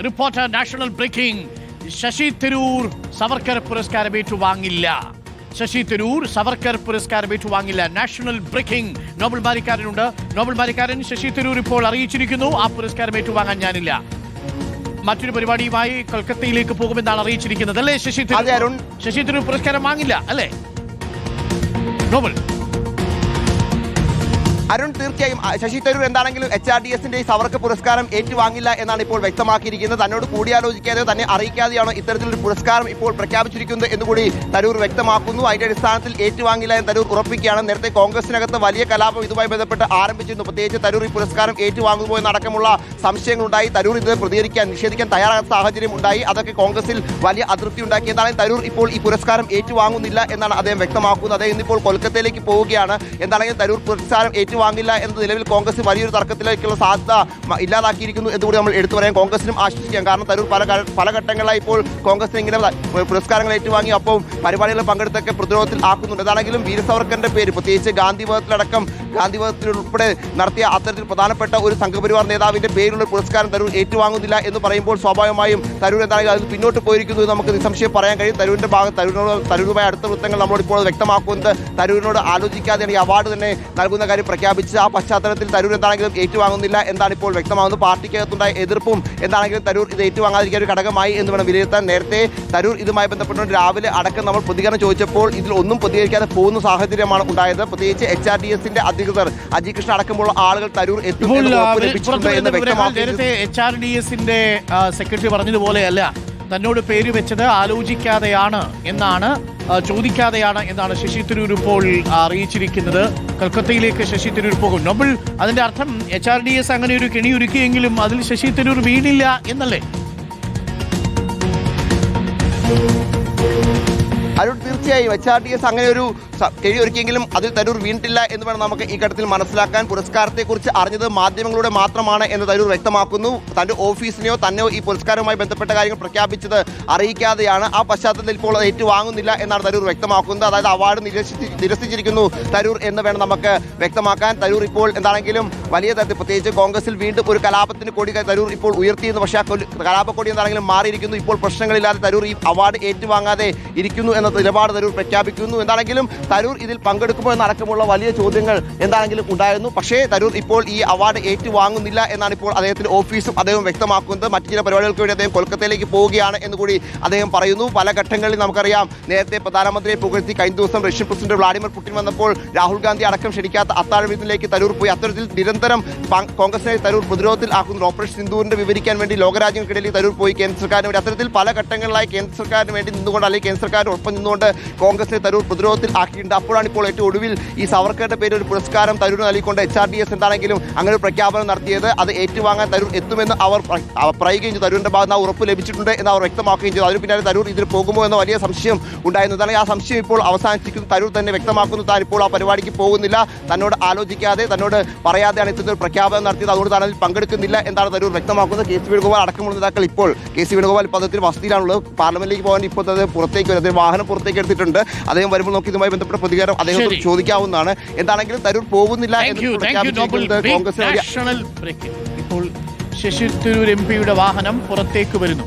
Reporter national breaking. Shashi Tharoor Savarkar പുരസ്കാരം ഏറ്റുവാങ്ങില്ല. ശശി തരൂർ സവർക്കർ പുരസ്കാരം ഏറ്റുവാങ്ങില്ല. National breaking. നോബൽ ബാരിക്കാരനുണ്ട്. നോബൽ ബാരിക്കാരൻ, ശശി തരൂർ ഇപ്പോൾ അറിയിച്ചിരിക്കുന്നു ആ പുരസ്കാരം ഏറ്റുവാങ്ങാൻ ഞാനില്ല. മറ്റൊരു പരിപാടിയുമായി കൊൽക്കത്തയിലേക്ക് പോകുമെന്നാണ് അറിയിച്ചിരിക്കുന്നത് അല്ലേ ശശി തരൂർ? ശശി തരൂർ പുരസ്കാരം വാങ്ങില്ല അല്ലേ നോബൽ? അരുൺ, തീർച്ചയായും ശശി തരൂർ എന്താണെങ്കിലും HRDSന്റെ ഈ സവർക്കർ പുരസ്കാരം ഏറ്റുവാങ്ങില്ല എന്നാണ് ഇപ്പോൾ വ്യക്തമാക്കിയിരിക്കുന്നത്. തന്നോട് കൂടിയാലോചിക്കാതെയോ തന്നെ അറിയിക്കാതെയാണോ ഇത്തരത്തിലൊരു പുരസ്കാരം ഇപ്പോൾ പ്രഖ്യാപിച്ചിരിക്കുന്നത് എന്നുകൂടി തരൂർ വ്യക്തമാക്കുന്നു. അതിന്റെ അടിസ്ഥാനത്തിൽ ഏറ്റുവാങ്ങില്ല എന്ന് തരൂർ ഉറപ്പിക്കുകയാണ്. നേരത്തെ കോൺഗ്രസിനകത്ത് വലിയ കലാപം ഇതുമായി ബന്ധപ്പെട്ട് ആരംഭിച്ചിരുന്നു. പ്രത്യേകിച്ച് തരൂർ ഈ പുരസ്കാരം ഏറ്റുവാങ്ങുമോ എന്നടക്കമുള്ള സംശയങ്ങളുണ്ടായി. തരൂർ ഇത് നിഷേധിക്കാൻ തയ്യാറാകാത്ത സാഹചര്യം ഉണ്ടായി. അതൊക്കെ കോൺഗ്രസിൽ വലിയ അതൃപ്തി ഉണ്ടാക്കി. എന്തായാലും തരൂർ ഇപ്പോൾ ഈ പുരസ്കാരം ഏറ്റുവാങ്ങുന്നില്ല എന്നാണ് അദ്ദേഹം വ്യക്തമാക്കുന്നത്. അദ്ദേഹം ഇന്നിപ്പോൾ കൊൽക്കത്തയിലേക്ക് പോവുകയാണ്. എന്താണെങ്കിലും തരൂർ പുരസ്കാരം വാങ്ങില്ല എന്നത് നിലവിൽ കോൺഗ്രസ് വലിയൊരു തർക്കത്തിലേക്കുള്ള സാധ്യത ഇല്ലാതാക്കിയിരിക്കുന്നു എന്നുകൂടി നമ്മൾ എടുത്തു പറയാം. കോൺഗ്രസിനും ആശ്വസിക്കാം. കാരണം തരൂർ പല ഘട്ടങ്ങളിലായി ഇപ്പോൾ കോൺഗ്രസിന് ഇങ്ങനെ പുരസ്കാരങ്ങൾ ഏറ്റുവാങ്ങി അപ്പോൾ പരിപാടികളിൽ പങ്കെടുത്തൊക്കെ പ്രതിരോധത്തിൽ ആക്കുന്നുണ്ട്. അതാണെങ്കിലും വീര സവർക്കറിന്റെ പേര് പ്രത്യേകിച്ച് ഗാന്ധിവധത്തിലുൾപ്പെടെ നടത്തിയ അത്തരത്തിൽ പ്രധാനപ്പെട്ട ഒരു സംഘപരിവാർ നേതാവിന്റെ പേരിലുള്ള പുരസ്കാരം തരൂർ ഏറ്റുവാങ്ങുന്നില്ല എന്ന് പറയുമ്പോൾ സ്വാഭാവികമായും തരൂർ എന്താണെങ്കിലും അതിൽ പിന്നോട്ട് പോയിരിക്കുന്നു നമുക്ക് നിസ്സംശയം പറയാൻ കഴിയും. തരൂരിന്റെ ഭാഗത്ത് തരൂരുമായി അടുത്ത വൃത്തങ്ങൾ നമ്മളോട് ഇപ്പോൾ വ്യക്തമാക്കുന്നത് തരൂരിനോട് ആലോചിക്കാതെയാണ് ഈ അവാർഡ് തന്നെ നൽകുന്ന കാര്യം പ്രഖ്യാപിച്ച ആ പശ്ചാത്തലത്തിൽ തരൂർ എന്താണെങ്കിലും ഏറ്റുവാങ്ങുന്നില്ല എന്നാണ് ഇപ്പോൾ വ്യക്തമാകുന്നത്. പാർട്ടിക്കകത്തുണ്ടായ എതിർപ്പും എന്താണെങ്കിലും തരൂർ ഇത് ഏറ്റുവാങ്ങാതിരിക്കാൻ ഒരു ഘടകമായി എന്ന് വേണം വിലയിരുത്താൻ. നേരത്തെ തരൂർ ഇതുമായി ബന്ധപ്പെട്ടുകൊണ്ട് രാവിലെ അടക്കം നമ്മൾ പ്രതികരണം ചോദിച്ചപ്പോൾ ഇതിൽ ഒന്നും പ്രതികരിക്കാതെ പോകുന്ന സാഹചര്യമാണ് ഉണ്ടായത്. പ്രത്യേകിച്ച് HRDSന്റെ അധികൃതർ അജയ് കൃഷ്ണ അടക്കമുള്ള ആളുകൾ തരൂർ നേരത്തെ HRDSന്റെ സെക്രട്ടറി പറഞ്ഞതുപോലെയല്ല തന്നോട് പേര് വെച്ചത് ആലോചിക്കാതെയാണ് എന്നാണ്, ചോദിക്കാതെയാണ് എന്നാണ് ശശി തരൂർ ഇപ്പോൾ അറിയിച്ചിരിക്കുന്നത്. കൽക്കത്തയിലേക്ക് ശശി തരൂർ പോകും. നോബൽ, അതിന്റെ അർത്ഥം HRDS അങ്ങനെ ഒരു കെണി ഒരുക്കിയെങ്കിലും അതിൽ ശശി തരൂർ വീണില്ല എന്നല്ലേ? അരുൺ, തീർച്ചയായും HRDS അങ്ങനെ ഒരു ഒരുക്കിയെങ്കിലും അതിൽ തരൂർ വീണിട്ടില്ല എന്ന് വേണം നമുക്ക് ഈ ഘട്ടത്തിൽ മനസ്സിലാക്കാൻ. പുരസ്കാരത്തെക്കുറിച്ച് അറിഞ്ഞത് മാധ്യമങ്ങളുടെ മാത്രമാണ് എന്ന് തരൂർ വ്യക്തമാക്കുന്നു. തന്റെ ഓഫീസിനെയോ തന്നെയോ ഈ പുരസ്കാരവുമായി ബന്ധപ്പെട്ട കാര്യങ്ങൾ പ്രഖ്യാപിച്ചത് അറിയിക്കാതെയാണ്. ആ പശ്ചാത്തലത്തിൽ ഇപ്പോൾ അത് ഏറ്റുവാങ്ങുന്നില്ല എന്നാണ് തരൂർ വ്യക്തമാക്കുന്നത്. അതായത് അവാർഡ് നിരസിച്ചിരിക്കുന്നു തരൂർ എന്ന് വേണം നമുക്ക് വ്യക്തമാക്കാൻ. തരൂർ ഇപ്പോൾ എന്താണെങ്കിലും വലിയ തരത്തിൽ പ്രത്യേകിച്ച് കോൺഗ്രസിൽ വീണ്ടും ഒരു കലാപത്തിന് കൊടി തരൂർ ഇപ്പോൾ ഉയർത്തിയിരുന്നു. പക്ഷേ ആ കലാപക്കൊടി എന്താണെങ്കിലും മാറിയിരിക്കുന്നു. ഇപ്പോൾ പ്രശ്നങ്ങളില്ലാതെ തരൂർ ഈ അവാർഡ് ഏറ്റുവാങ്ങാതെ ഇരിക്കുന്നു എന്ന നിലപാട് തരൂർ പ്രഖ്യാപിക്കുന്നു. എന്താണെങ്കിലും തരൂർ ഇതിൽ പങ്കെടുക്കുമ്പോൾ എന്നടക്കമുള്ള വലിയ ചോദ്യങ്ങൾ എന്താണെങ്കിലും ഉണ്ടായിരുന്നു. പക്ഷേ തരൂർ ഇപ്പോൾ ഈ അവാർഡ് ഏറ്റുവാങ്ങുന്നില്ല എന്നാണ് ഇപ്പോൾ അദ്ദേഹത്തിന്റെ ഓഫീസും അദ്ദേഹം വ്യക്തമാക്കുന്നത്. മറ്റു ചില പരിപാടികൾക്ക് വേണ്ടി അദ്ദേഹം കൊൽക്കത്തയിലേക്ക് പോവുകയാണ് എന്ന് കൂടി അദ്ദേഹം പറയുന്നു. പല ഘട്ടങ്ങളിൽ നമുക്കറിയാം, നേരത്തെ പ്രധാനമന്ത്രിയെ പുകഴ്ത്തി കഴിഞ്ഞ ദിവസം റഷ്യൻ പ്രസിഡന്റ് വ്ളാഡിമിർ പുടിൻ വന്നപ്പോൾ രാഹുൽ ഗാന്ധി അടക്കം ക്ഷണിക്കാത്ത അത്താഴ വിരുന്നിലേക്ക് തരൂർ പോയി. അത്തരത്തിൽ നിരന്തരം കോൺഗ്രസിനെ തരൂർ പ്രതിരോധത്തിൽ ആക്കുന്നു. ഓപ്പറേഷൻ സിന്ദൂറിന്റെ വിവരിക്കാൻ വേണ്ടി ലോകരാജ്യങ്ങൾക്കിടയിൽ തരൂർ പോയി കേന്ദ്ര സർക്കാരിന് വേണ്ടി. അത്തരത്തിൽ പല ഘട്ടങ്ങളിലായി കേന്ദ്ര സർക്കാരിന് വേണ്ടി നിന്നുകൊണ്ട് അല്ലെങ്കിൽ കേന്ദ്ര സർക്കാരിന് ഒപ്പം നിന്നുകൊണ്ട് കോൺഗ്രസിനെ തരൂർ പ്രതിരോധത്തിൽ ആക്കിയിട്ടുണ്ട്. അപ്പോഴാണ് ഇപ്പോൾ ഏറ്റവും ഒടുവിൽ ഈ സവർക്കറുടെ പേര് ഒരു പുരസ്കാരം തരൂരിന് നൽകിക്കൊണ്ട് HRDS എന്താണെങ്കിലും അങ്ങനെ ഒരു പ്രഖ്യാപനം നടത്തിയത്. അത് ഏറ്റുവാങ്ങാൻ തരൂർ എത്തുമെന്ന് അവർ പറയുകയും ചെയ്തു. തരൂരിന്റെ ഭാഗത്ത് ആ ഉറപ്പ് ലഭിച്ചിട്ടുണ്ട് എന്ന് അവർ വ്യക്തമാക്കുകയും ചെയ്തു. അതിന് പിന്നാലെ തരൂർ ഇതിൽ പോകുമോ എന്ന വലിയ സംശയം ഉണ്ടായിരുന്നു. അതായത് ആ സംശയം ഇപ്പോൾ അവസാനിച്ചിരിക്കുന്നു. തരൂർ തന്നെ വ്യക്തമാക്കുന്നു താൻ ഇപ്പോൾ ആ പരിപാടിക്ക് പോകുന്നില്ല, തന്നോട് ആലോചിക്കാതെ തന്നോട് പറയാതെയാണ് ഇത്തരത്തിൽ പ്രഖ്യാപനം നടത്തിയത്, അതുകൊണ്ട് താൻ അതിൽ പങ്കെടുക്കുന്നില്ല എന്നാണ് തരൂർ വ്യക്തമാക്കുന്നത്. KC വേണുഗോപാൽ അടക്കമുള്ള നേതാക്കൾ ഇപ്പോൾ KC വേണുഗോപാൽ പദ്ധതിയിൽ വസതിയിലാണുള്ളത്. പാർലമെന്റിലേക്ക് പോകാൻ ഇപ്പോൾ പുറത്തേക്ക് വരുന്നത് വാഹനം പുറത്തേക്ക് എടുത്തിട്ടുണ്ട്. അദ്ദേഹം വരുമ്പോൾ നോക്കി ഇതുമായി ബന്ധപ്പെട്ട പ്രതികരണം അദ്ദേഹം ചോദിക്കാവുന്നതാണ്. എന്താണെങ്കിലും തരൂർ പോകുന്നില്ല കോൺഗ്രസ്. ഇപ്പോൾ ശശി തരൂർ എംപിയുടെ വാഹനം പുറത്തേക്ക് വരുന്നു.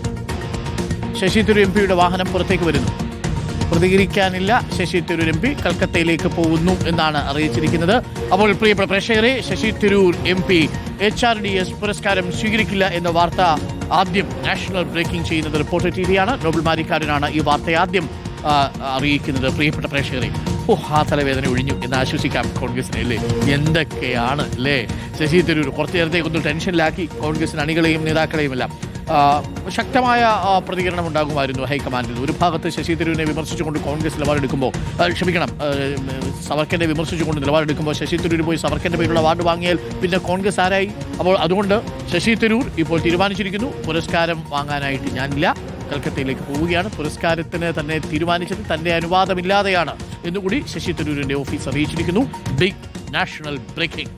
ശശി തരൂർ എംപിയുടെ വാഹനം പുറത്തേക്ക് വരുന്നു. പ്രതികരിക്കാനില്ല. ശശി തരൂർ MP കൽക്കത്തയിലേക്ക് പോകുന്നു എന്നാണ് അറിയിച്ചിരിക്കുന്നത്. അപ്പോൾ പ്രിയപ്പെട്ട പ്രേക്ഷകരെ, ശശി തരൂർ MP HRDS പുരസ്കാരം സ്വീകരിക്കില്ല എന്ന വാർത്ത ആദ്യം നാഷണൽ ബ്രേക്കിംഗ് ചെയ്യുന്നത് റിപ്പോർട്ടർ TVയാണ്. നോബൽ മാരിക്കാരനാണ് ഈ വാർത്ത ആദ്യം അറിയിക്കുന്നത്. പ്രിയപ്പെട്ട പ്രേക്ഷകരെ, ആ തലവേദന ഒഴിഞ്ഞു എന്ന് ആശ്വസിക്കാം കോൺഗ്രസിനെ അല്ലേ? എന്തൊക്കെയാണ് അല്ലേ? ശശി തരൂർ കുറച്ചു നേരത്തേക്കൊന്ന് ടെൻഷനിലാക്കി കോൺഗ്രസിന് അണികളെയും നേതാക്കളെയും എല്ലാം. ശക്തമായ പ്രതികരണം ഉണ്ടാകുമായിരുന്നു ഹൈക്കമാൻഡിൽ. ഒരു ഭാഗത്ത് ശശി തരൂരിനെ വിമർശിച്ചുകൊണ്ട് കോൺഗ്രസ് നിലപാടെടുക്കുമ്പോൾ സവർക്കറിനെ വിമർശിച്ചുകൊണ്ട് നിലപാടെടുക്കുമ്പോൾ ശശി തരൂർ പോയി സവർക്കറിന്റെ പേരുള്ള അവാർഡ് വാങ്ങിയാൽ പിന്നെ കോൺഗ്രസ് ആരായി? അപ്പോൾ അതുകൊണ്ട് ശശി തരൂർ ഇപ്പോൾ തീരുമാനിച്ചിരിക്കുന്നു, പുരസ്കാരം വാങ്ങാനായിട്ട് ഞാനില്ല, കൽക്കത്തയിലേക്ക് പോവുകയാണ്. പുരസ്കാരത്തിന് തന്നെ തീരുമാനിച്ചത് തന്റെ അനുവാദമില്ലാതെയാണ് എന്നുകൂടി ശശി തരൂരിന്റെ ഓഫീസ് അറിയിച്ചിരിക്കുന്നു. Big national breaking.